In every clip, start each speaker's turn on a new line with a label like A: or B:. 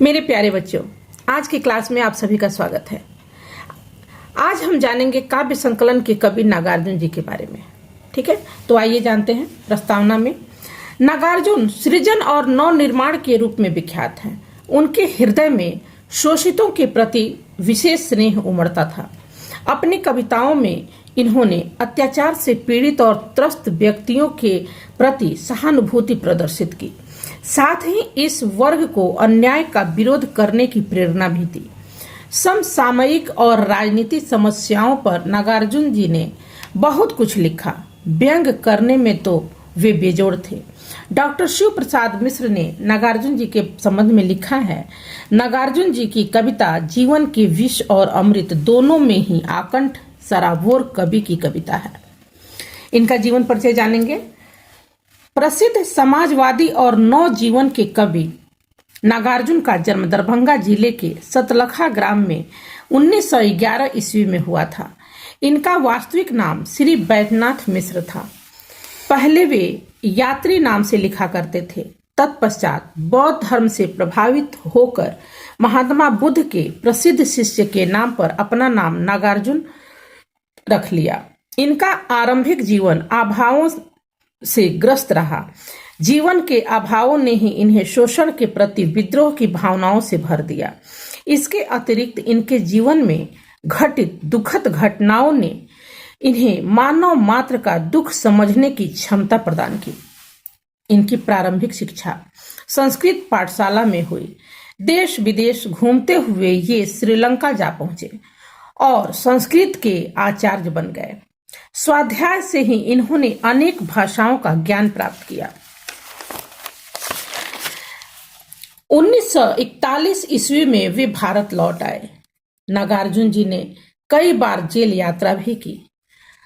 A: मेरे प्यारे बच्चों, आज की क्लास में आप सभी का स्वागत है। आज हम जानेंगे काव्य संकलन के कवि नागार्जुन जी के बारे में। ठीक है, तो आइए जानते हैं। प्रस्तावना में नागार्जुन सृजन और नव निर्माण के रूप में विख्यात हैं। उनके हृदय में शोषितों के प्रति विशेष स्नेह उमड़ता था। अपनी कविताओं में इन्होंने अत्याचार से पीड़ित और त्रस्त व्यक्तियों के प्रति सहानुभूति प्रदर्शित की। साथ ही इस वर्ग को अन्याय का विरोध करने की प्रेरणा भी दी। समसामयिक और राजनीतिक समस्याओं पर नागार्जुन जी ने बहुत कुछ लिखा। व्यंग करने में तो वे बेजोड़ थे। डॉक्टर शिव प्रसाद मिश्र ने नागार्जुन जी के संबंध में लिखा है, नागार्जुन जी की कविता जीवन के विष और अमृत दोनों में ही आकंठ सराबोर कवि की कविता है। इनका जीवन परिचय जानेंगे। प्रसिद्ध समाजवादी और नव जीवन के कवि नागार्जुन का जन्म दरभंगा जिले के सतलखा ग्राम में 1911 ईस्वी में हुआ था। इनका वास्तविक नाम श्री बैद्यनाथ मिश्र था। पहले वे यात्री नाम से लिखा करते थे। तत्पश्चात बौद्ध धर्म से प्रभावित होकर महात्मा बुद्ध के प्रसिद्ध शिष्य के नाम पर अपना नाम नागार्जुन रख लिया। इनका आरंभिक जीवन अभावों से ग्रस्त रहा। जीवन के अभावों ने ही इन्हें शोषण के प्रति विद्रोह की भावनाओं से भर दिया। इसके अतिरिक्त इनके जीवन में घटित दुखद घटनाओं ने इन्हें मानव मात्र का दुख समझने की क्षमता प्रदान की। इनकी प्रारंभिक शिक्षा संस्कृत पाठशाला में हुई। देश विदेश घूमते हुए ये श्रीलंका जा पहुंचे और संस्कृत के आचार्य बन गए। स्वाध्याय से ही इन्होंने अनेक भाषाओं का ज्ञान प्राप्त किया। 1941 ईस्वी में वे भारत लौट आए। नागार्जुन जी ने कई बार जेल यात्रा भी की।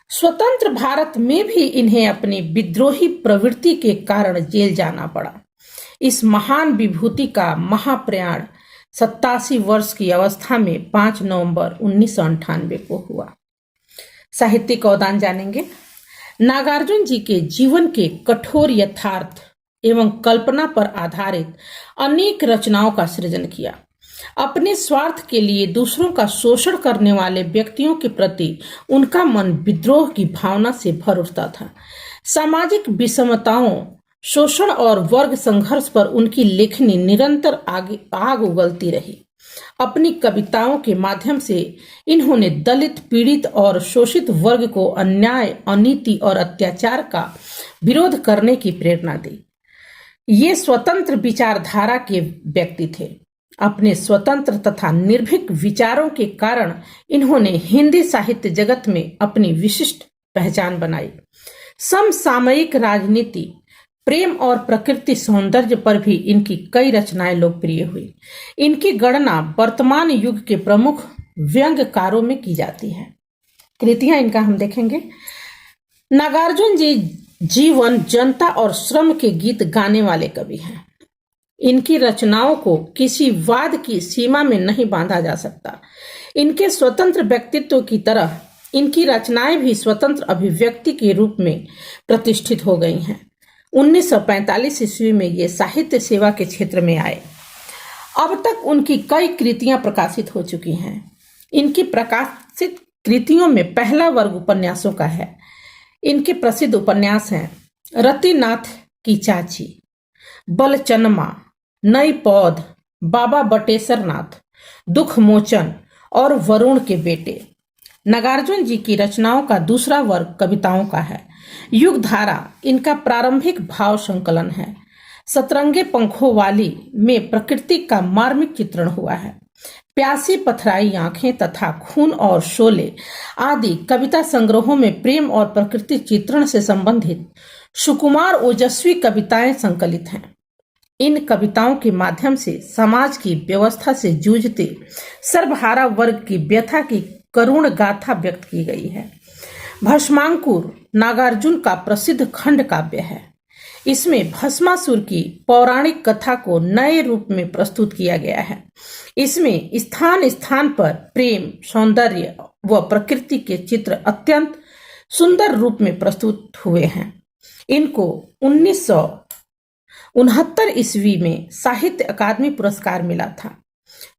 A: स्वतंत्र भारत में भी इन्हें अपनी विद्रोही प्रवृत्ति के कारण जेल जाना पड़ा। इस महान विभूति का महाप्रयाण 87 वर्ष की अवस्था में 5 नवंबर 1998 को हुआ। साहित्यिक अवदान जानेंगे। नागार्जुन जी के जीवन के कठोर यथार्थ एवं कल्पना पर आधारित अनेक रचनाओं का सृजन किया। अपने स्वार्थ के लिए दूसरों का शोषण करने वाले व्यक्तियों के प्रति उनका मन विद्रोह की भावना से भर उठता था। सामाजिक विषमताओं, शोषण और वर्ग संघर्ष पर उनकी लेखनी निरंतर आग उगलती रही। अपनी कविताओं के माध्यम से इन्होंने दलित, पीड़ित और शोषित वर्ग को अन्याय, अनीति और अत्याचार का विरोध करने की प्रेरणा दी। ये स्वतंत्र विचारधारा के व्यक्ति थे। अपने स्वतंत्र तथा निर्भीक विचारों के कारण इन्होंने हिंदी साहित्य जगत में अपनी विशिष्ट पहचान बनाई। समसामयिक राजनीति, प्रेम और प्रकृति सौंदर्य पर भी इनकी कई रचनाएं लोकप्रिय हुई। इनकी गणना वर्तमान युग के प्रमुख व्यंग्यकारों में की जाती है। कृतियां इनका हम देखेंगे। नागार्जुन जी जीवन, जनता और श्रम के गीत गाने वाले कवि हैं। इनकी रचनाओं को किसी वाद की सीमा में नहीं बांधा जा सकता। इनके स्वतंत्र व्यक्तित्व की तरह इनकी रचनाएं भी स्वतंत्र अभिव्यक्ति के रूप में प्रतिष्ठित हो गई हैं। 1945 ईस्वी में ये साहित्य सेवा के क्षेत्र में आए। अब तक उनकी कई कृतियां प्रकाशित हो चुकी हैं। इनकी प्रकाशित कृतियों में पहला वर्ग उपन्यासों का है। इनके प्रसिद्ध उपन्यास हैं रतिनाथ की चाची, बलचनमा, नई पौध, बाबा बटेश्वर नाथ, दुख मोचन और वरुण के बेटे। नागार्जुन जी की रचनाओं का दूसरा वर्ग कविताओं का है। युगधारा इनका प्रारंभिक भाव संकलन है। सतरंगे पंखों वाली में प्रकृति का मार्मिक चित्रण हुआ है। प्यासी पथराई आंखें तथा खून और शोले आदि कविता संग्रहों में प्रेम और प्रकृति चित्रण से संबंधित सुकुमार ओजस्वी कविताएं संकलित हैं। इन कविताओं के माध्यम से समाज की व्यवस्था से जूझते सर्वहारा वर्ग की व्यथा की करुण गाथा व्यक्त की गई है। भस्मांकुर नागार्जुन का प्रसिद्ध खंड काव्य है। इसमें भस्मासुर की पौराणिक कथा को नए रूप में प्रस्तुत किया गया है। इसमें स्थान स्थान पर प्रेम, सौंदर्य व प्रकृति के चित्र अत्यंत सुंदर रूप में प्रस्तुत हुए हैं। इनको '69 में साहित्य अकादमी पुरस्कार मिला था।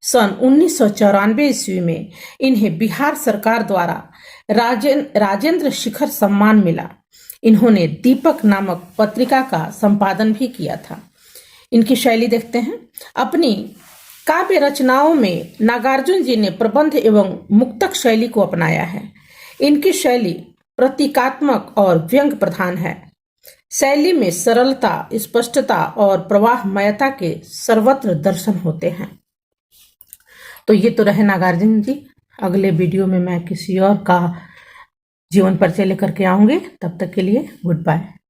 A: सन 1994 में इन्हें बिहार सरकार द्वारा राजेंद्र शिखर सम्मान मिला। इन्होंने दीपक नामक पत्रिका का संपादन भी किया था। इनकी शैली देखते हैं। अपनी काव्य रचनाओं में नागार्जुन जी ने प्रबंध एवं मुक्तक शैली को अपनाया है। इनकी शैली प्रतीकात्मक और व्यंग प्रधान है। शैली में सरलता, स्पष्टता और प्रवाहमयता के सर्वत्र दर्शन होते हैं। तो ये तो रहे नागार्जुन जी। अगले वीडियो में मैं किसी और का जीवन परिचय लेकर के आऊंगी। तब तक के लिए गुड बाय।